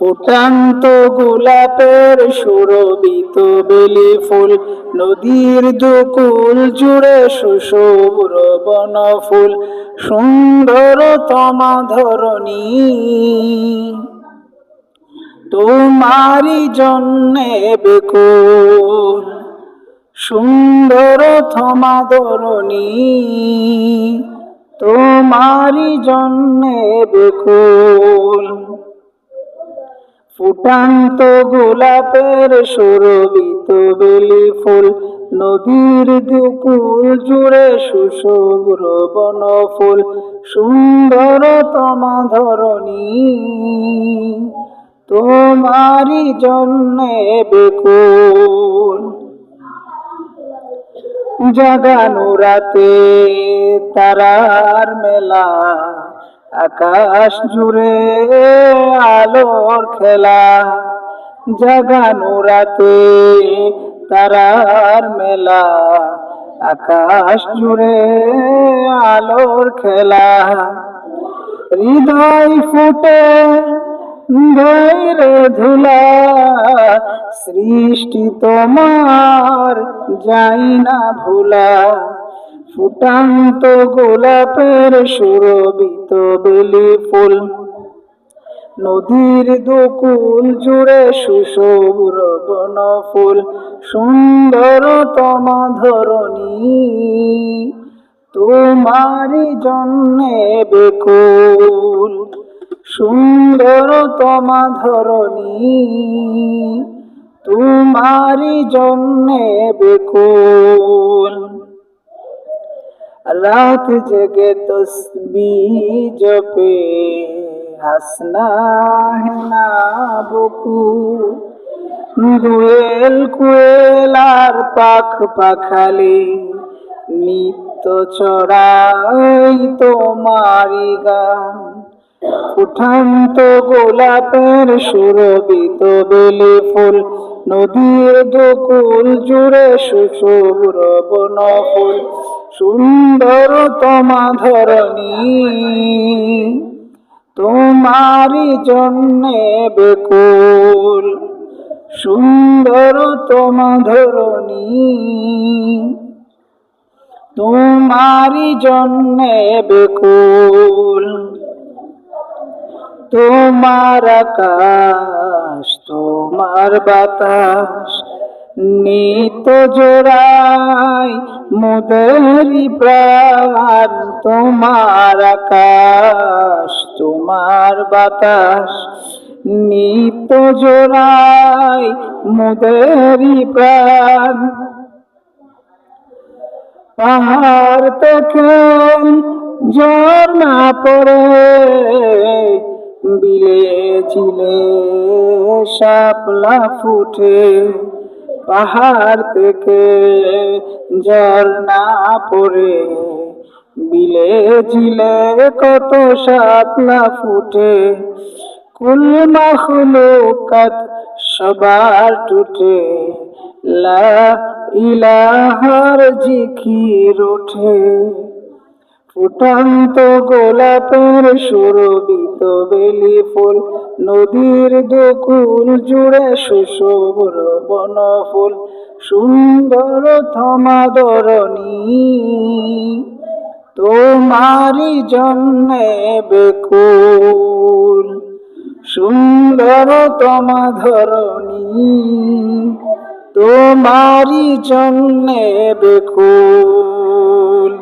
ফুটান্ত গোলাপের সুরভিত বেলি ফুল, নদীর দুকুল জুড়ে সুশুভ্র বন ফুল, সুন্দরতমা ধরণী তোমারি জন্যে বেকুল। সুন্দরতমা ধরণী তোমারি জন্যে বেকুল। ফুটান্ত গোলাপের সুরভিত বেলি ফুল, নদীর দুকুল জুড়ে সুশুভ্র বন ফুল, সুন্দরতমা ধরণী তোমারি জন্যে বেকুল। জাগানো রাতে তারার মেলা, আকাশ জুড়ে আলোর খেলা। জাগানো রাতে তারার মেলা, আকাশ জুড়ে আলোর খেলা। হৃদয় ফুটে ধৈর্য ধুলা, সৃষ্টি তোমার যাই না ভুলা। ফুটান্ত গোলাপের সুরভিত বেলি ফুল, নদীর দুকুল জুড়ে সুশুভ্র বন ফুল, সুন্দরতমা ধরণী তোমারি জন্যে বেকুল। সুন্দরতমা ধরণী তোমারি জন্যে বেকুল। রাত জেগে তসবিহ জপে হাসনা है ना বকুল। দোয়েল কোয়েল আর পাখ পাখালি, নিত্য চড়াই তোমারি গান। ফুটান্ত গোলাপের সুরভিত বেলি ফুল, নদীর দুকুল জুড়ে সুশুভ্র বন ফুল, সুন্দরতমা ধরণী তোমারি জন্যে বেকুল। সুন্দরতমা ধরণী তোমারি জন্যে বেকুল। তোমার আকাশ তোমার বাতাস, নিত জোড়াই মোদেরি প্রাণ। তোমার আকাশ তোমার বাতাস, নিত জোড়াই মোদেরি প্রাণ। পাহাড় থেকে ঝর্ণা পড়ে, বিলে ঝিলে শাপলা ফুটে। পাহাড় থেকে ঝর্ণা পড়ে, বিলে ঝিলে কত শাপলা ফুটে। কুল মাখলুকাত সবার টুটে, লা ইলাহার জিকির ওঠে। ফুটান্ত গোলাপের সুরভিত বেলি ফুল, নদীর দুকুল জুড়ে সুশুভ্র বন ফুল, সুন্দরতমা ধরণী তোমারি জন্যে বেকুল। সুন্দরতমা ধরণী তোমারি জন্যে বেকুল।